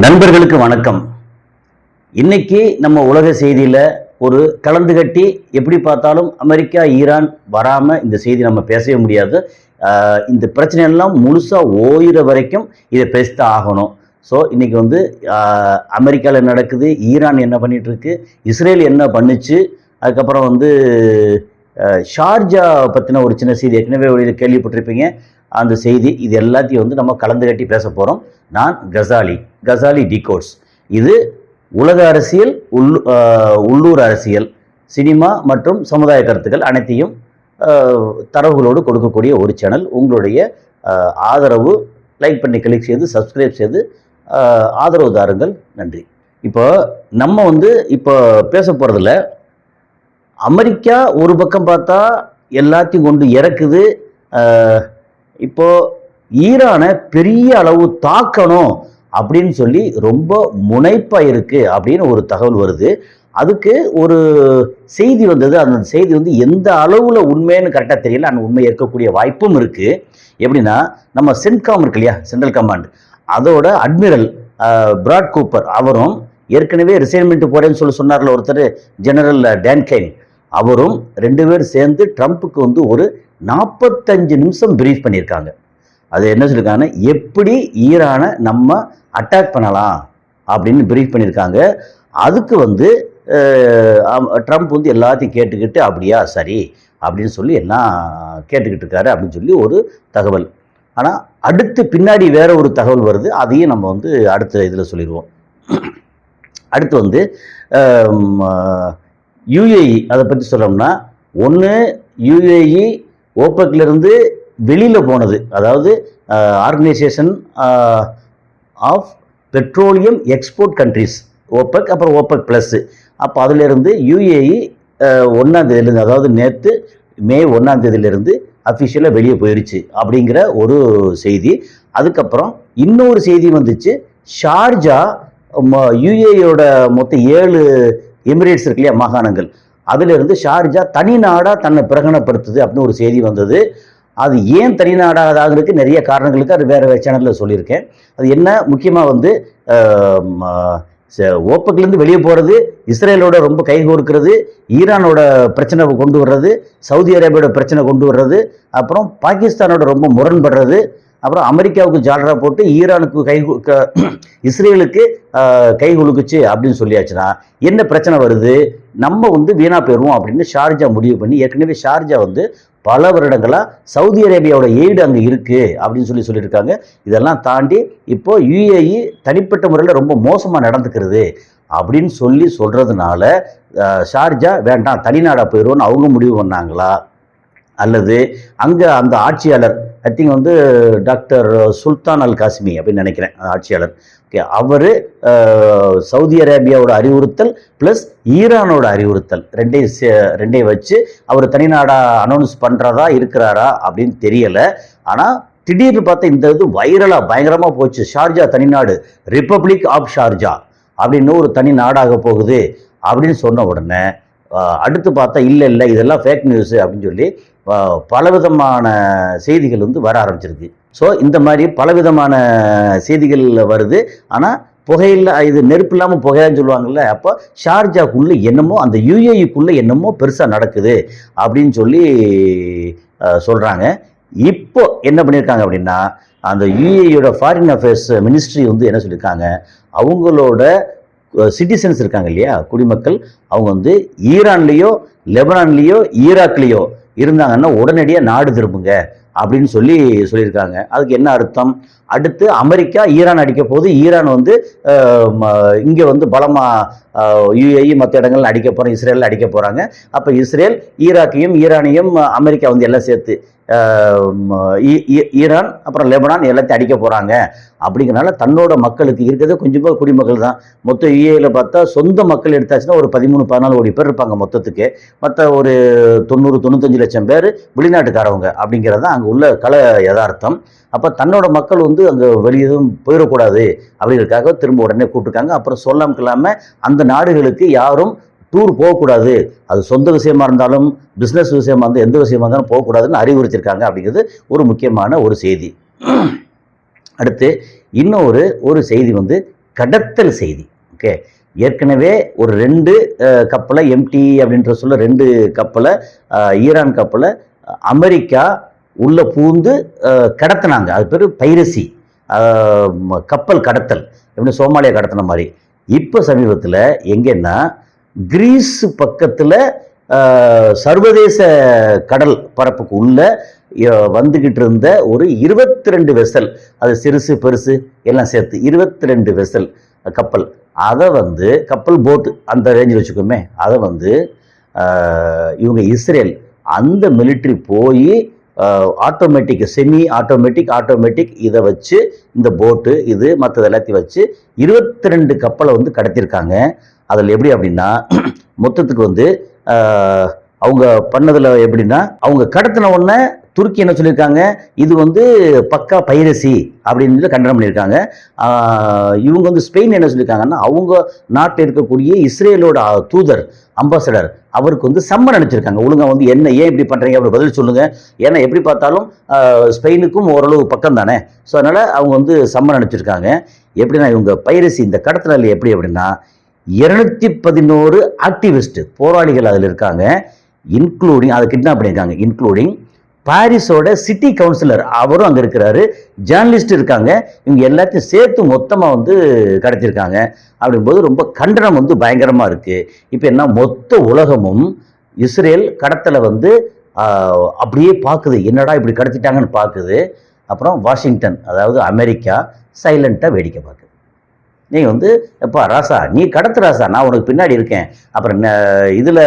நண்பர்களுக்கு வணக்கம். இன்னைக்கு நம்ம உலக செய்தியில் ஒரு கலந்து கட்டி எப்படி பார்த்தாலும் அமெரிக்கா ஈரான் வராமல் இந்த செய்தி நம்ம பேசவே முடியாது. இந்த பிரச்சனையெல்லாம் முழுசாக ஓயிற வரைக்கும் இதை பேசித்தான் ஆகணும். ஸோ இன்னைக்கு அமெரிக்காவில் நடக்குது, ஈரான் என்ன பண்ணிட்டு இருக்கு, இஸ்ரேல் என்ன பண்ணுச்சு, அதுக்கப்புறம் ஷார்ஜா பற்றின ஒரு சின்ன செய்தி ஏற்கனவே கேள்விப்பட்டிருப்பீங்க. அந்த செய்தி இது எல்லாத்தையும் நம்ம கலந்து கட்டி பேச போகிறோம். நான் கசாலி டிகோட்ஸ். இது உலக அரசியல், உள்ளூர் அரசியல், சினிமா மற்றும் சமுதாய கருத்துக்கள் அனைத்தையும் தரவுகளோடு கொடுக்கக்கூடிய ஒரு சேனல். உங்களுடைய ஆதரவு, லைக் பண்ணி கிளிக் செய்து சப்ஸ்கிரைப் செய்து ஆதரவு தாருங்கள். நன்றி. இப்போ நம்ம இப்போ பேச போகிறதுல அமெரிக்கா ஒரு பக்கம் பார்த்தா எல்லாத்தையும் கொண்டு இறக்குது. இப்போ ஈரானை பெரிய அளவு தாக்கணும் அப்படின்னு சொல்லி ரொம்ப முனைப்பாக இருக்கு அப்படின்னு ஒரு தகவல் வருது. அதுக்கு ஒரு செய்தி வந்தது. அந்த செய்தி எந்த அளவில் உண்மைன்னு கரெக்டாக தெரியல. அந்த உண்மை இருக்கக்கூடிய வாய்ப்பும் இருக்கு. எப்படின்னா, நம்ம சென்ட்காம் இருக்கு இல்லையா, சென்ட்ரல் கமாண்ட், அதோட அட்மிரல் பிராட் கூப்பர் அவரும் ஏற்கனவே ரிசைன்மெண்ட் போறேன்னு சொன்னார்ல ஒருத்தர், ஜெனரல் டேன்கைன், அவரும் ரெண்டு பேரும் சேர்ந்து ட்ரம்ப்புக்கு ஒரு 45 நிமிஷம் பிரீஃப் பண்ணியிருக்காங்க. அது என்ன சொல்லியிருக்காங்கன்னா, எப்படி ஈரானை நம்ம அட்டாக் பண்ணலாம் அப்படின்னு பிரீஃப் பண்ணியிருக்காங்க. அதுக்கு ட்ரம்ப் எல்லாத்தையும் கேட்டுக்கிட்டு அப்படியா சரி அப்படின்னு சொல்லி எல்லாம் கேட்டுக்கிட்டு இருக்காரு அப்படின்னு சொல்லி ஒரு தகவல். ஆனால் அடுத்து பின்னாடி வேற ஒரு தகவல் வருது. அதையும் நம்ம அடுத்த இதில் சொல்லிடுவோம். அடுத்து யுஏஇ, அதை பற்றி சொல்லணும்னா, ஒன்று யுஏஇ ஓபக்லேருந்து வெளியில் போனது, அதாவது organisation of petroleum export countries, OPEC, அப்புறம் ஓபக் ப்ளஸ். அப்போ அதிலிருந்து யுஏஇ 1ஆம் தேதியிலேருந்து, அதாவது நேற்று மே 1ஆம் தேதியிலேருந்து அஃபிஷியலாக வெளியே போயிடுச்சு அப்படிங்கிற ஒரு செய்தி. அதுக்கப்புறம் இன்னொரு செய்தி வந்துச்சு. ஷார்ஜா, யுஏஇயோட மொத்தம் 7 எமிரேட்ஸ் இருக்கு இல்லையா, மாகாணங்கள், அதிலிருந்து ஷார்ஜா தனி நாடாக தன்னை பிரகடனப்படுத்துது அப்படின்னு ஒரு செய்தி வந்தது. அது ஏன் தனி நாடாகிறதுக்கு நிறைய காரணங்களுக்கு அது வேற சேனலில் சொல்லியிருக்கேன். அது என்ன, முக்கியமாக ஓப்பக்லேருந்து வெளியே போகிறது, இஸ்ரேலோட ரொம்ப கைகோர்க்கிறது, ஈரானோட பிரச்சனை கொண்டு வர்றது, சவுதி அரேபியாவோட பிரச்சனை கொண்டு வர்றது, அப்புறம் பாகிஸ்தானோட ரொம்ப முரண்படுறது, அப்புறம் அமெரிக்காவுக்கு ஜாலரா போட்டு ஈரானுக்கு இஸ்ரேலுக்கு கை குலுக்குச்சு அப்படின்னு சொல்லியாச்சுன்னா என்ன பிரச்சனை வருது, நம்ம வீணா போயிடுவோம் அப்படின்னு ஷார்ஜா முடிவு பண்ணி, ஏற்கனவே ஷார்ஜா பல வருடங்களாக சவுதி அரேபியாவோட எய்டு அங்கே இருக்குது அப்படின்னு சொல்லியிருக்காங்க. இதெல்லாம் தாண்டி இப்போ யுஏஇ தனிப்பட்ட முறையில் ரொம்ப மோசமாக நடந்துக்கிறது அப்படின்னு சொல்கிறதுனால ஷார்ஜா வேண்டாம் தனிநாடாக போயிடுவோன்னு அவங்க முடிவு பண்ணாங்களா, அல்லது அங்கே அந்த ஆட்சியாளர், I think doctor Sultan Al Qasimi அப்படின்னு நினைக்கிறேன் ஆட்சியாளர், ஓகே, அவர் சவுதி அரேபியாவோட அறிவுறுத்தல் ப்ளஸ் ஈரானோட அறிவுறுத்தல் ரெண்டையும் வச்சு அவர் தனிநாடாக அனௌன்ஸ் பண்ணுறதா இருக்கிறாரா அப்படின்னு தெரியலை. ஆனால் திடீர்னு பார்த்தா இந்த வைரலாக பயங்கரமாக போச்சு. ஷார்ஜா தனிநாடு, ரிப்பப்ளிக் ஆஃப் ஷார்ஜா அப்படின்னு ஒரு தனி நாடாக போகுது அப்படின்னு சொன்ன உடனே அடுத்து பார்த்தா இல்லை இதெல்லாம் ஃபேக் நியூஸு அப்படின்னு சொல்லி பலவிதமான செய்திகள் வர ஆரம்பிச்சிருக்கு. ஸோ இந்த மாதிரி பலவிதமான செய்திகள் வருது. ஆனால் புகையில் இது நெருப்பு இல்லாமல் புகையான்னு சொல்லுவாங்கள்ல, அப்போ ஷார்ஜாக்குள்ளே என்னமோ, அந்த யுஏஇக்குள்ளே என்னமோ பெருசாக நடக்குது அப்படின்னு சொல்கிறாங்க. இப்போ என்ன பண்ணியிருக்காங்க அப்படின்னா, அந்த யுஏஇயோட ஃபாரின் அஃபேர்ஸ் மினிஸ்ட்ரி என்ன சொல்லியிருக்காங்க, அவங்களோட சிட்டிசன்ஸ் இருக்காங்க இல்லையா, குடிமக்கள், அவங்க ஈரான்லேயோ லெபனான்லேயோ ஈராக்லேயோ இருந்தாங்கன்னா உடனடியாக நாடு திரும்புங்க அப்படின்னு சொல்லியிருக்காங்க. அதுக்கு என்ன அர்த்தம், அடுத்து அமெரிக்கா ஈரான் அடிக்க போகுது, ஈரான் இங்கே பலமாக யுஏஇ மற்ற இடங்கள்ல அடிக்க போகிறோம், இஸ்ரேலில் அடிக்க போகிறாங்க. அப்போ இஸ்ரேல் ஈராக்கையும் ஈரானையும் அமெரிக்கா எல்லாம் சேர்த்து ஈரான் அப்புறம் லெபனான் எல்லாத்தையும் அடிக்க போகிறாங்க. அப்படிங்கிறனால தன்னோட மக்களுக்கு இருக்கிறது கொஞ்சமாக குடிமக்கள் தான். மொத்தம் யுஏஇல பார்த்தா சொந்த மக்கள் எடுத்தாச்சுன்னா ஒரு 13-14 கோடி பேர் இருப்பாங்க மொத்தத்துக்கு. மற்ற ஒரு 90-95 லட்சம் பேர் வெளிநாட்டுக்காரவங்க அப்படிங்கிறது தான் அங்கே உள்ள கல யதார்த்தம். அப்போ தன்னோட மக்கள் அங்கே வெளியதும் போயிடக்கூடாது அப்படிங்கிறதுக்காக திரும்ப உடனே கூப்பிட்டுருக்காங்க. அப்புறம் சொல்லாமல் இல்லாமல் அந்த நாடுகளுக்கு யாரும் டூர் போகக்கூடாது, அது சொந்த விஷயமா இருந்தாலும் பிஸ்னஸ் விஷயமா இருந்தாலும் எந்த விஷயமா இருந்தாலும் போகக்கூடாதுன்னு அறிவுறுத்திருக்காங்க அப்படிங்கிறது ஒரு முக்கியமான ஒரு செய்தி. அடுத்து இன்னொரு செய்தி கடத்தல் செய்தி. ஓகே, ஏற்கனவே ஒரு 2 கப்பலை எம்டி அப்படின்ற சொல்ல 2 கப்பலை ஈரான் கப்பலை அமெரிக்கா உள்ள பூந்து கடத்தினாங்க. அது பேர் பைரசி, கப்பல் கடத்தல், எப்படி சோமாலியா கடத்தின மாதிரி. இப்போ சமீபத்தில் எங்கன்னா கிரீஸ் பக்கத்தில் சர்வதேச கடல் பரப்புக்கு உள்ள வந்துகிட்டு இருந்த ஒரு 22 வெசல், அது சிறுசு பெருசு எல்லாம் சேர்த்து 22 வெசல் கப்பல், அதை வந்து கப்பல் போட்டு அந்த ரேஞ்சில் வச்சுக்கோமே, அதை வந்து இவங்க இஸ்ரேல் அந்த மிலிட்ரி போய் ஆட்டோமேட்டிக், செமி ஆட்டோமேட்டிக் இதை வச்சு இந்த போட்டு இது மற்றது எல்லாத்தையும் வச்சு 22 கப்பலை வந்து கடத்திருக்காங்க. அதில் எப்படி அப்படின்னா மொத்தத்துக்கு வந்து அவங்க பண்ணதில் எப்படின்னா, அவங்க கடத்தின உடனே துருக்கி என்ன சொல்லியிருக்காங்க, இது வந்து பக்கா பைரசி அப்படின்னு சொல்லி கண்டனம் பண்ணியிருக்காங்க. இவங்க வந்து ஸ்பெயின் என்ன சொல்லியிருக்காங்கன்னா, அவங்க நாட்டில் இருக்கக்கூடிய இஸ்ரேலோட தூதர் அம்பாசடர் அவருக்கு வந்து சம்மன் அனுப்பிச்சிருக்காங்க. ஒழுங்காக வந்து என்ன ஏன் இப்படி பண்ணுறீங்க அப்படி பதில் சொல்லுங்கள், ஏன்னா எப்படி பார்த்தாலும் ஸ்பெயினுக்கும் ஓரளவு பக்கம் தானே. ஸோ அதனால் அவங்க வந்து சம்மன் அனுப்பிச்சிருக்காங்க. எப்படின்னா இவங்க பைரசி இந்த கடத்தலில் எப்படி அப்படின்னா 211 ஆக்டிவிஸ்ட் போராளிகள் அதில் இருக்காங்க, இன்க்ளூடிங் அதை கிட்னாப் பண்ணியிருக்காங்க, இன்க்ளூடிங் பாரிஸோட சிட்டி கவுன்சிலர் அவரும் அங்கே இருக்கிறாரு, ஜேர்னலிஸ்ட் இருக்காங்க. இவங்க எல்லாத்தையும் சேர்த்து மொத்தமாக வந்து கடத்திருக்காங்க. அப்படிங்கும்போது ரொம்ப கண்டனம் வந்து பயங்கரமாக இருக்குது. இப்போ என்ன, மொத்த உலகமும் இஸ்ரேல் கடத்தலை வந்து அப்படியே பார்க்குது, என்னடா இப்படி கடத்திட்டாங்கன்னு பார்க்குது. அப்புறம் வாஷிங்டன், அதாவது அமெரிக்கா சைலண்ட்டாக வேடிக்கை பார்க்குது. நீங்கள் வந்து எப்பா ராசா நீ கடத்து ராசா, நான் உனக்கு பின்னாடி இருக்கேன். அப்புறம் இதில்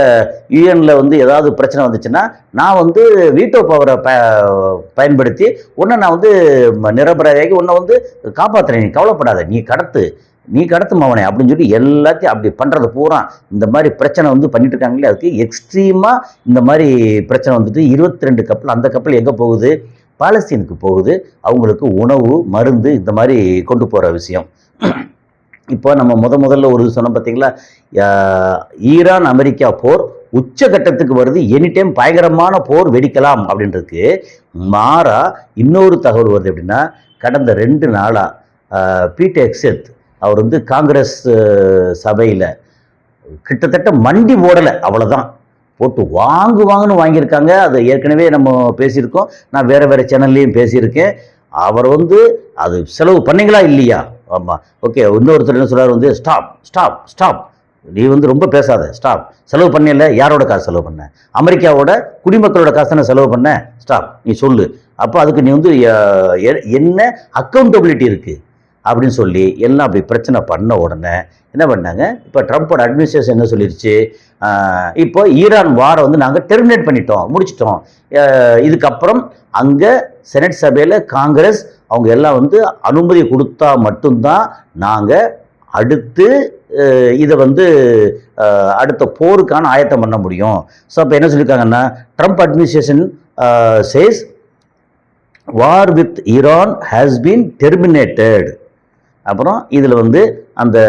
யூஎனில் வந்து ஏதாவது பிரச்சனை வந்துச்சுன்னா நான் வந்து வீட்டோ பவரை பயன்படுத்தி உன்னை நான் வந்து நிரபராதியாகி உன்னை வந்து காப்பாற்றுறேன், நீ கவலைப்படாத, நீ கடத்து மவனே அப்படின்னு சொல்லி எல்லாத்தையும் அப்படி பண்ணுறது பூரா இந்த மாதிரி பிரச்சனை வந்து பண்ணிட்டு இருக்காங்களே. அதுக்கு எக்ஸ்ட்ரீமாக இந்த மாதிரி பிரச்சனை வந்துட்டு 22 கப்பல், அந்த கப்பல் எங்கே போகுது, பாலஸ்தீனுக்கு போகுது. அவங்களுக்கு உணவு மருந்து இந்த மாதிரி கொண்டு போகிற விஷயம். இப்போ நம்ம முதல்ல ஒரு சொன்னோம் பார்த்தீங்களா, ஈரான் அமெரிக்கா போர் உச்சகட்டத்துக்கு வருது, எனி டைம் பயங்கரமான போர் வெடிக்கலாம் அப்படின்றதுக்கு மாறா இன்னொரு தகவல் வருது. எப்படின்னா கடந்த 2 நாளாக பீட்டர் ஹெக்ஸெத் அவர் வந்து காங்கிரஸ் சபையில் கிட்டத்தட்ட மண்டி ஓடலை, அவ்வளோதான் போட்டு வாங்குன்னு வாங்கியிருக்காங்க. அதை ஏற்கனவே நம்ம பேசியிருக்கோம், நான் வேறு சேனல்லையும் பேசியிருக்கேன். அவர் வந்து அது செலவு பண்ணீங்களா இல்லையா, ஆமாம் ஓகே. இன்னொருத்தர் என்ன சொல்கிறார் வந்து ஸ்டாப், நீ வந்து ரொம்ப பேசாத, ஸ்டாப், செலவு பண்ணல, யாரோட காசு செலவு பண்ண, அமெரிக்காவோட குடிமக்களோட காசு தானே செலவு பண்ண, ஸ்டாப், நீ சொல்லு. அப்போ அதுக்கு நீ வந்து என்ன அக்கௌண்டபிலிட்டி இருக்குது அப்படின்னு சொல்லி எல்லாம் அப்படி பிரச்சனை பண்ண உடனே என்ன பண்ணாங்க, இப்போ ட்ரம்ப்போட அட்மினிஸ்ட்ரேஷன் என்ன சொல்லிடுச்சு, இப்போ ஈரான் வாரை வந்து நாங்கள் டெர்மினேட் பண்ணிட்டோம், முடிச்சிட்டோம். இதுக்கப்புறம் அங்கே செனட் சபையில் காங்கிரஸ் அவங்க எல்லாம் வந்து அனுமதி கொடுத்தா மட்டும்தான் நாங்கள் அடுத்து இதை வந்து அடுத்த போருக்கான ஆயத்தம் பண்ண முடியும். ஸோ அப்போ என்ன சொல்லியிருக்காங்கன்னா, Trump administration says war with Iran has been terminated. அப்புறம் இதில் வந்து அந்த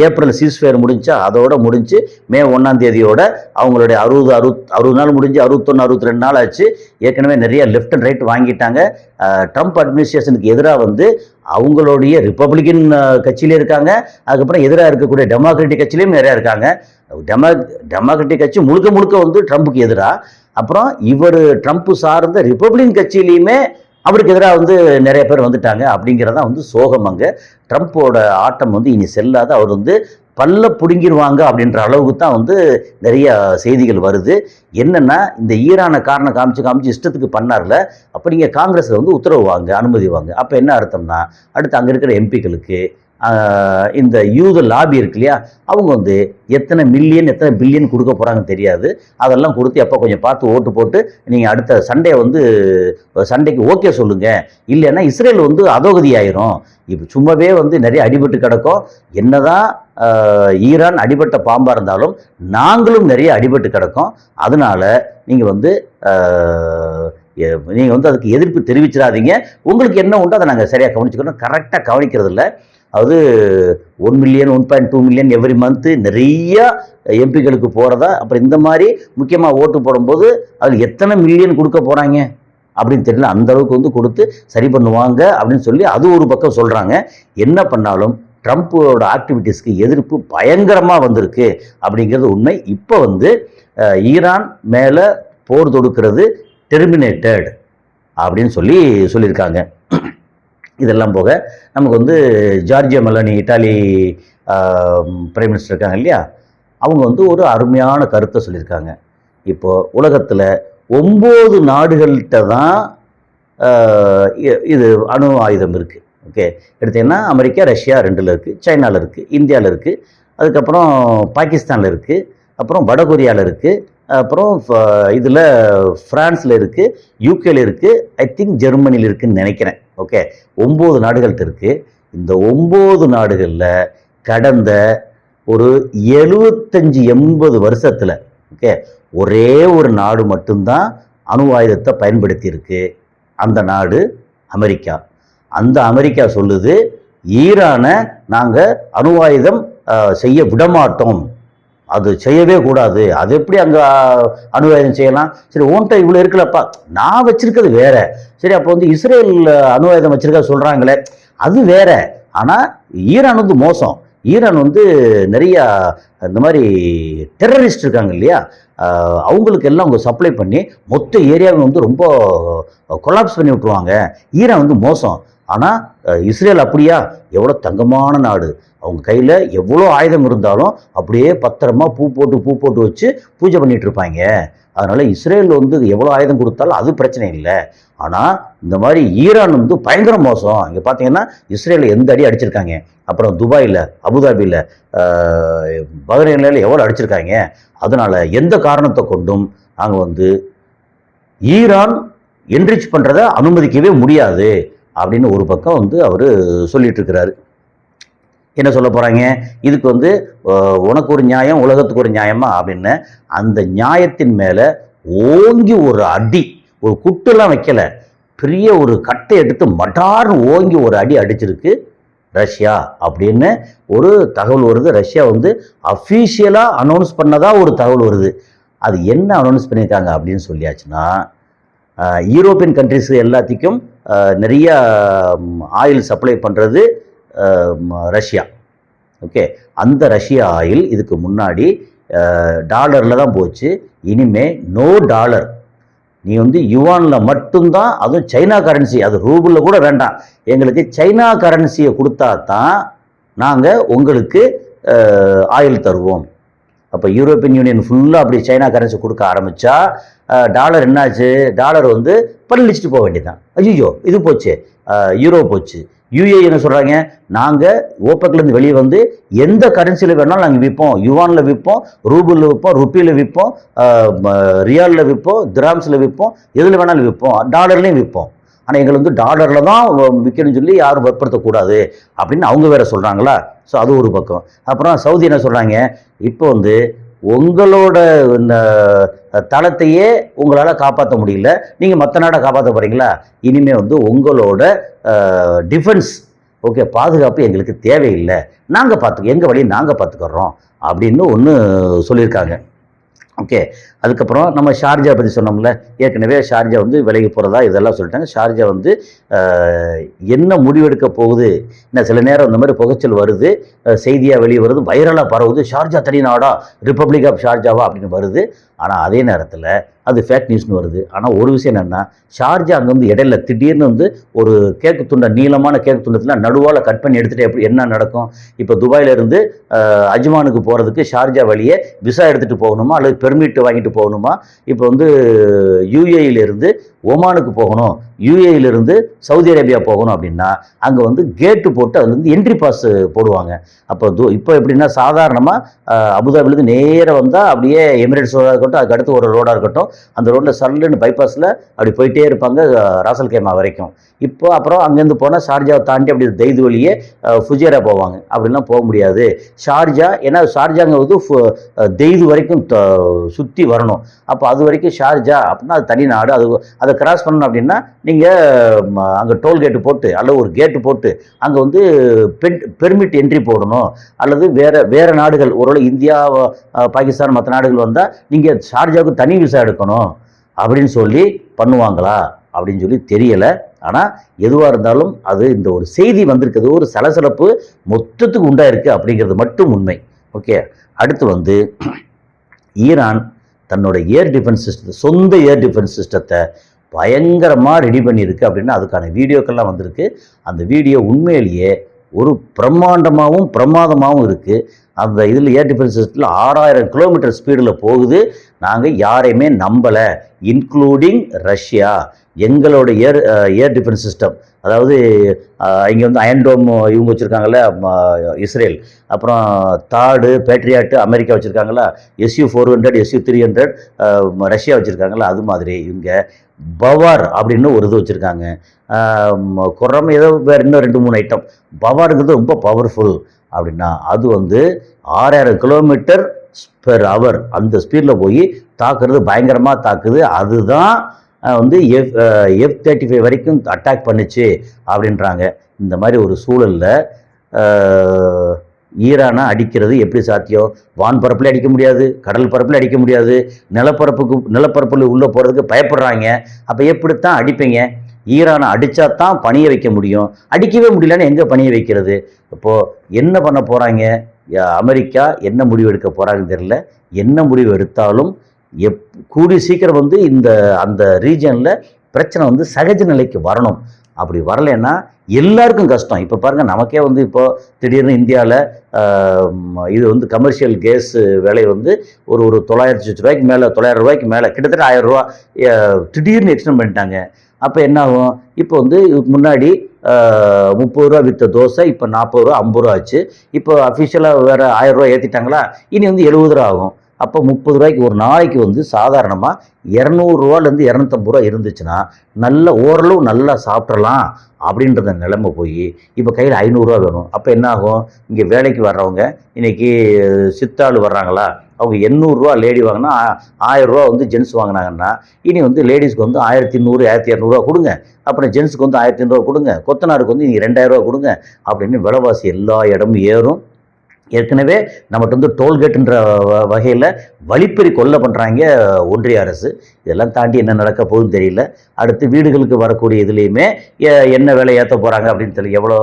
ஏப்ரல் சீஸ்ஃபயர் முடிஞ்சா அதோட முடிஞ்சு மே 1ஆம் தேதியோட அவங்களுடைய 60 நாள் முடிஞ்சு 61 62 நாள் ஆச்சு. ஏற்கனவே நிறைய லெஃப்ட் அண்ட் ரைட் வாங்கிட்டாங்க. ட்ரம்ப் அட்மினிஸ்ட்ரேஷனுக்கு எதிராக வந்து அவங்களுடைய ரிப்பப்ளிகன் கட்சியிலே இருக்காங்க, அதுக்கப்புறம் எதிராக இருக்கக்கூடிய டெமோக்ராட்டிக் கட்சியிலையும் நிறையா இருக்காங்க. டெமோக்ராட்டிக் கட்சி முழுக்க வந்து ட்ரம்ப்புக்கு எதிராக, அப்புறம் இவர் ட்ரம்ப் சார்ந்த ரிப்பப்ளிகன் கட்சியிலையுமே அவருக்கு எதிராக வந்து நிறைய பேர் வந்துட்டாங்க. அப்படிங்கிறதான் வந்து சோகம். அங்கே ட்ரம்ப்போட ஆட்டம் வந்து இனி செல்லாத, அவர் வந்து பல்ல பிடுங்கிடுவாங்க அப்படின்ற அளவுக்கு தான் வந்து நிறைய செய்திகள் வருது. என்னென்னா இந்த ஈரானை காரணம் காமிச்சு இஷ்டத்துக்கு பண்ணார்ல, அப்போ நீங்கள் காங்கிரஸில் வந்து உத்தரவு வாங்க, அனுமதி வாங்க. அப்போ என்ன அர்த்தம்னா அடுத்து அங்கே இருக்கிற எம்பிக்களுக்கு இந்த யூத லாபி இருக்கு இல்லையா, அவங்க வந்து எத்தனை மில்லியன் எத்தனை பில்லியன் கொடுக்க போகிறாங்கன்னு தெரியாது. அதெல்லாம் கொடுத்து எப்போ கொஞ்சம் பார்த்து ஓட்டு போட்டு நீங்கள் அடுத்த சண்டே வந்து சண்டைக்கு ஓகே சொல்லுங்கள், இல்லைன்னா இஸ்ரேல் வந்து அதோகதி ஆயிரும். இப்போ சும்மாவே வந்து நிறைய அடிபட்டு கிடக்கும். என்னதான் ஈரான் அடிபட்ட பாம்பாக இருந்தாலும் நாங்களும் நிறைய அடிபட்டு கிடக்கும். அதனால நீங்கள் வந்து அதுக்கு எதிர்ப்பு தெரிவிச்சிடாதீங்க. உங்களுக்கு என்ன உண்டோ அதை நாங்கள் சரியாக கவனிச்சுக்கணும். கரெக்டாக கவனிக்கிறது இல்லை. அது 1 மில்லியன் 1.2 மில்லியன் எவ்ரி மந்த்து நிறைய எம்பிக்களுக்கு போகிறதா. அப்புறம் இந்த மாதிரி முக்கியமாக ஓட்டு போடும்போது அதில் எத்தனை மில்லியன் கொடுக்க போகிறாங்க அப்படின்னு தெரியல. அந்த அளவுக்கு வந்து கொடுத்து சரி பண்ணுவாங்க அப்படின்னு சொல்லி அது ஒரு பக்கம் சொல்கிறாங்க. என்ன பண்ணாலும் ட்ரம்ப்போட ஆக்டிவிட்டீஸ்க்கு எதிர்ப்பு பயங்கரமாக வந்திருக்கு அப்படிங்கிறது உண்மை. இப்போ வந்து ஈரான் மேலே போர் தொடுக்கிறது டெர்மினேட்டட் அப்படின்னு சொல்லியிருக்காங்க. இதெல்லாம் போக நமக்கு வந்து Giorgia Meloni, Italy prime minister இருக்காங்க இல்லையா, அவங்க வந்து ஒரு அருமையான கருத்தை சொல்லியிருக்காங்க. இப்போது உலகத்தில் 9 நாடுகள்கிட்ட தான் இது அணு ஆயுதம் இருக்குது. ஓகே, எடுத்தீங்கன்னா அமெரிக்கா, ரஷ்யா 2ல் இருக்குது, சைனாவில் இருக்குது, இந்தியாவில் இருக்குது, அதுக்கப்புறம் பாகிஸ்தானில் இருக்குது, அப்புறம் வடகொரியாவில் இருக்குது, அப்புறம் இதில் ஃப்ரான்ஸில் இருக்குது, யூகேல இருக்குது, ஐ திங்க் ஜெர்மனியில் இருக்குதுன்னு நினைக்கிறேன். ஓகே, 9 நாடுகள்கிட்ட இருக்குது. இந்த 9 நாடுகளில் கடந்த ஒரு 75-80 வருஷத்தில் ஓகே ஒரே ஒரு நாடு மட்டும்தான் அணு ஆயுதத்தை பயன்படுத்தியிருக்கு. அந்த நாடு அமெரிக்கா. அந்த அமெரிக்கா சொல்லுது, ஈரானை நாங்கள் அணு ஆயுதம் செய்ய விடமாட்டோம், அது செய்யவே கூடாது. அது எப்படி அங்கே அணு ஆயுதம் செய்யலாம்? சரி, ஓன்ட்ட இவ்வளோ இருக்குல்லப்பா, நான் வச்சிருக்கிறது வேற. சரி, அப்போ வந்து இஸ்ரேல் அணு ஆயுதம் வச்சிருக்க சொல்கிறாங்களே, அது வேற. ஆனால் ஈரான் வந்து மோசம். ஈரான் வந்து நிறையா இந்த மாதிரி டெரரிஸ்ட் இருக்காங்க இல்லையா, அவங்களுக்கு எல்லாம் அவங்க சப்ளை பண்ணி மொத்த ஏரியாவை வந்து ரொம்ப கொலாப்ஸ் பண்ணி விட்டுருவாங்க. ஈரான் வந்து மோசம். ஆனால் இஸ்ரேல் அப்படியா? எவ்வளோ தங்கமான நாடு. அவங்க கையில் எவ்வளோ ஆயுதம் இருந்தாலும் அப்படியே பத்திரமா பூ போட்டு வச்சு பூஜை பண்ணிட்டு இருப்பாங்க. அதனால் இஸ்ரேல் வந்து எவ்வளோ ஆயுதம் கொடுத்தாலும் அது பிரச்சனை இல்லை. ஆனால் இந்த மாதிரி ஈரான் வந்து பயங்கர மோசம். இங்கே பார்த்தீங்கன்னா இஸ்ரேலில் எந்த அடி அடிச்சிருக்காங்க, அப்புறம் துபாயில், அபுதாபியில், பஹ்ரைனில் எவ்வளோ அடிச்சிருக்காங்க. அதனால் எந்த காரணத்தை கொண்டும் நாங்கள் வந்து ஈரான் என்ரிச் பண்ணுறதை அனுமதிக்கவே முடியாது அப்படின்னு ஒரு பக்கம் வந்து அவர் சொல்லிட்டு இருக்கிறாரு. என்ன சொல்ல போகிறாங்க? இதுக்கு வந்து உனக்கு ஒரு நியாயம், உலகத்துக்கு ஒரு நியாயமா அப்படின்னு அந்த நியாயத்தின் மேலே ஓங்கி ஒரு அடி, ஒரு குட்டுலாம் வைக்கல, பெரிய ஒரு கட்டை எடுத்து மட்டார்னு ஓங்கி ஒரு அடி அடிச்சிருக்கு ரஷ்யா அப்படின்னு ஒரு தகவல் வருது. ரஷ்யா வந்து அஃபீஷியலாக அனௌன்ஸ் பண்ணதா ஒரு தகவல் வருது. அது என்ன அனௌன்ஸ் பண்ணியிருக்காங்க அப்படின்னு சொல்லியாச்சுன்னா, யூரோப்பியன் கண்ட்ரிஸ் எல்லாத்துக்கும் நிறைய ஆயில் சப்ளை பண்ணுறது ரஷ்யா. ஓகே, அந்த ரஷ்யா ஆயில் இதுக்கு முன்னாடி டாலரில் தான் போச்சு. இனிமே நோ டாலர், நீ வந்து யுவானில் மட்டும்தான், அதுவும் சைனா கரன்சி, அது ரூபிளில் கூட வேண்டாம், எங்களுக்கு சைனா கரன்சியை கொடுத்தா தான் நாங்கள் உங்களுக்கு ஆயில் தருவோம். அப்போ யூரோப்பியன் யூனியன் ஃபுல்லாக அப்படி சைனா கரன்சி கொடுக்க ஆரம்பித்தா டாலர் என்னாச்சு? டாலர் வந்து பல்லிச்சிட்டு போக வேண்டியதான். ஐயோ இது போச்சு, யூரோ போச்சு. யூஏ என்ன சொல்கிறாங்க? நாங்கள் ஓப்பக்லேருந்து வெளியே வந்து எந்த கரன்சியில் வேணாலும் நாங்கள் விற்போம், யுவானில் விற்போம், ரூபிளில் விற்போம், ருப்பியில் விற்போம், ரியாலில் விற்போம், திராம்ஸில் விற்போம், எதில் வேணாலும் விற்போம், டாலர்லேயும் விற்போம். ஆனால் எங்களை வந்து டாலரில் தான் விற்கணும்னு சொல்லி யாரும் வற்புறுத்தக்கூடாது அப்படின்னு அவங்க வேற சொல்கிறாங்களா? ஸோ அது ஒரு பக்கம். அப்புறம் சவுதி என்ன சொல்கிறாங்க? இப்போ வந்து உங்களோட இந்த தளத்தையே உங்களால் காப்பாற்ற முடியல, நீங்கள் மற்ற நாடை காப்பாற்ற போகிறீங்களா? இனிமேல் வந்து உங்களோட டிஃபென்ஸ் ஓகே பாதுகாப்பு எங்களுக்கு தேவையில்லை, நாங்கள் எங்கள் வழியை நாங்கள் பார்த்துக்கிறோம் அப்படின்னு ஒன்று சொல்லியிருக்காங்க. ஓகே, அதுக்கப்புறம் நம்ம ஷார்ஜா பற்றி சொன்னோம்ல, ஏற்கனவே ஷார்ஜா வந்து விலகி போகிறதா இதெல்லாம் சொல்லிட்டாங்க. ஷார்ஜா வந்து என்ன முடிவெடுக்க போகுது, என்ன சில நேரம் இந்த மாதிரி புகைச்சல் வருது, செய்தியாக வெளியே வருது, வைரலாக பரவுது, ஷார்ஜா தனி நாடா, ரிப்பப்ளிக் ஆஃப் ஷார்ஜாவா அப்படின்னு வருது. ஆனால் அதே நேரத்தில் அது ஃபேக் நியூஸ்னு வருது. ஆனால் ஒரு விஷயம் என்னென்னா, ஷார்ஜா அங்கே வந்து இடையில திடீர்னு வந்து ஒரு கேக்கு துண்டை, நீளமான கேக்கு துண்டத்தில் நடுவால் கட் பண்ணி எடுத்துகிட்டு எப்படி என்ன நடக்கும்? இப்போ துபாயிலேருந்து அஜ்மானுக்கு போகிறதுக்கு ஷார்ஜா வழியே விசா எடுத்துகிட்டு போகணுமா அல்லது பெர்மிட் வாங்கிட்டு போகணுமா? இப்போ வந்து யூஏயிலிருந்து ஒமானுக்கு போகணும், யூஏயிலிருந்து சவுதி அரேபியா போகணும் அப்படின்னா அங்கே வந்து கேட்டு போட்டு அதில் வந்து என்ட்ரி பாஸ் போடுவாங்க. அப்போ இப்போ எப்படின்னா சாதாரணமாக அபுதாபிலேருந்து நேராக வந்தால் அப்படியே எமிரேட்ஸ் ரோடாக இருக்கட்டும், அதுக்கு அடுத்து ஒரு ரோடாக இருக்கட்டும், அந்த ரோட்டில் சல்லுன்னு பைபாஸில் அப்படி போயிட்டே இருப்பாங்க ராசல் கேமா வரைக்கும். இப்போ அப்புறம் அங்கேருந்து போனால் ஷார்ஜாவை தாண்டி அப்படி தெய்து வழியே ஃபுஜேரா போவாங்க. அப்படிலாம் போக முடியாது. ஷார்ஜா, ஏன்னா ஷார்ஜாங்க வந்து தெய்து வரைக்கும் சுற்றி வரணும். அப்போ அது வரைக்கும் ஷார்ஜா அப்படின்னா அது தனி நாடு. அதை கிராஸ் பண்ணணும் அப்படின்னா நீங்கள் அங்கே டோல்கேட்டு போட்டு அல்லது ஒரு கேட்டு போட்டு அங்கே வந்து பெர்மிட் என்ட்ரி போடணும். அல்லது வேறு நாடுகள், ஒருவேளை இந்தியா, பாகிஸ்தான், மற்ற நாடுகள் வந்தால் நீங்கள் ஷார்ஜாவுக்கு தனி விசா எடுக்கணும் அப்படின்னு சொல்லி பண்ணுவாங்களா அப்படின்னு சொல்லி தெரியலை. ஆனால் எதுவாக இருந்தாலும் அது இந்த ஒரு செய்தி வந்திருக்குது, ஒரு சலசலப்பு மொத்தத்துக்கு உண்டாயிருக்கு அப்படிங்கிறது மட்டும் உண்மை. ஓகே, அடுத்து வந்து ஈரான் தன்னோட ஏர் டிஃபென்ஸ் சிஸ்டத்தை, சொந்த ஏர் டிஃபென்ஸ் சிஸ்டத்தை பயங்கரமாக ரெடி பண்ணியிருக்கு அப்படின்னா அதுக்கான வீடியோக்கள்லாம் வந்திருக்கு. அந்த வீடியோ உண்மையிலேயே ஒரு பிரம்மாண்டமாகவும் பிரமாதமாகவும் இருக்குது. அந்த இதில் ஏர் டிஃபென்ஸ் சிஸ்டத்தில் 6000 கிலோமீட்டர் ஸ்பீடில் போகுது. நாங்கள் யாரையுமே நம்பலை, இன்க்ளூடிங் ரஷ்யா. எங்களோட ஏர் டிஃபென்ஸ் சிஸ்டம், அதாவது இங்கே வந்து அயன்டோம் இவங்க வச்சுருக்காங்கல்ல இஸ்ரேல், அப்புறம் தாடு பேட்ரியாட்டு அமெரிக்கா வச்சுருக்காங்களா, SU-400 SU-300 ரஷ்யா வச்சுருக்காங்களா, அது மாதிரி இவங்க பவார் அப்படின்னு ஒரு இது வச்சுருக்காங்க. குரம் ஏதோ வேறு இன்னும் 2-3 ஐட்டம். பவாருங்கிறது ரொம்ப பவர்ஃபுல். அப்படின்னா அது வந்து 6000 கிலோமீட்டர் பெர் ஹவர் அந்த ஸ்பீடில் போய் தாக்குறது, பயங்கரமாக தாக்குது. அதுதான் வந்து F-35 வரைக்கும் அட்டாக் பண்ணிச்சு அப்படின்றாங்க. இந்த மாதிரி ஒரு சூழலில் ஈரானை அடிக்கிறது எப்படி சாத்தியம்? வான்பரப்பில் அடிக்க முடியாது, கடல் பரப்பில் அடிக்க முடியாது, நிலப்பரப்பில் உள்ளே போகிறதுக்கு பயப்படுறாங்க. அப்போ எப்படித்தான் அடிப்பீங்க? ஈரானை அடித்தா தான் பணிய வைக்க முடியும். அடிக்கவே முடியலன்னு எங்கே பணிய வைக்கிறது? இப்போது என்ன பண்ண போகிறாங்க? அமெரிக்கா என்ன முடிவு எடுக்க போகிறாங்கன்னு தெரியல. என்ன முடிவு எடுத்தாலும் கூடி சீக்கிரம் வந்து அந்த ரீஜனில் பிரச்சனை வந்து சகஜ நிலைக்கு வரணும். அப்படி வரலைன்னா எல்லாருக்கும் கஷ்டம். இப்போ பாருங்கள், நமக்கே வந்து இப்போது திடீர்னு இந்தியாவில் இது வந்து கமர்ஷியல் கேஸ் விலை வந்து ஒரு 900 ரூபாய்க்கு மேலே, 900 ரூபாய்க்கு மேலே, கிட்டத்தட்ட 1000 ரூபா திடீர்னு எக்ஸ்டெண்ட் பண்ணிட்டாங்க. அப்போ என்ன ஆகும்? இப்போ வந்து இதுக்கு முன்னாடி 30 ரூபா விற்ற தோசை இப்போ 40 ரூபா 50 ரூபா ஆச்சு. இப்போ அஃபிஷியலாக வேறு 1000 ரூபா ஏற்றிட்டாங்களா, இனி வந்து 70 ரூபா ஆகும். அப்போ 30 ரூபாய்க்கு ஒரு நாளைக்கு வந்து சாதாரணமாக 200 ரூபாலேருந்து 250 ரூபா இருந்துச்சுன்னா ஓரளவு நல்லா சாப்பிட்றலாம் அப்படின்றத நிலைமை போய் இப்போ கையில் 500 ரூபா வேணும். அப்போ என்ன ஆகும்? இங்கே வேலைக்கு வர்றவங்க இன்றைக்கி சித்தாள் வர்றாங்களா, அவங்க 800 ரூபா லேடி வாங்கினா 1000 ரூபா வந்து ஜென்ஸ் வாங்கினாங்கன்னா இனி வந்து லேடிஸ்க்கு வந்து 1100 1200 ரூபா கொடுங்க, அப்புறம் ஜென்ஸுக்கு வந்து 1500 ரூபா கொடுங்க, கொத்தனாருக்கு வந்து நீங்கள் 2000 ரூபா கொடுங்க அப்படின்னு விலைவாசி எல்லா இடமும் ஏறும். ஏற்கனவே நம்மகிட்ட வந்து டோல்கேட்டுன்ற வகையில் வழிப்பறி கொள்ள பண்ணுறாங்க ஒன்றிய அரசு. இதெல்லாம் தாண்டி என்ன நடக்க போகுதுன்னு தெரியல. அடுத்து வீடுகளுக்கு வரக்கூடிய இதுலேயுமே என்ன விலை ஏற்ற போகிறாங்க அப்படின்னு தெரியல. எவ்வளோ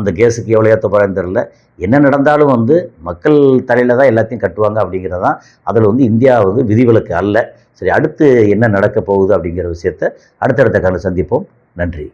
அந்த கேஸுக்கு எவ்வளோ ஏற்ற போகிறாங்கன்னு தெரியல. என்ன நடந்தாலும் வந்து மக்கள் தலையில் தான் எல்லாத்தையும் கட்டுவாங்க அப்படிங்கிறதான். அதில் வந்து இந்தியா வந்து விதிவிலக்கு அல்ல. சரி, அடுத்து என்ன நடக்க போகுது அப்படிங்கிற விஷயத்தை அடுத்தடுத்த காலம் சந்திப்போம். நன்றி.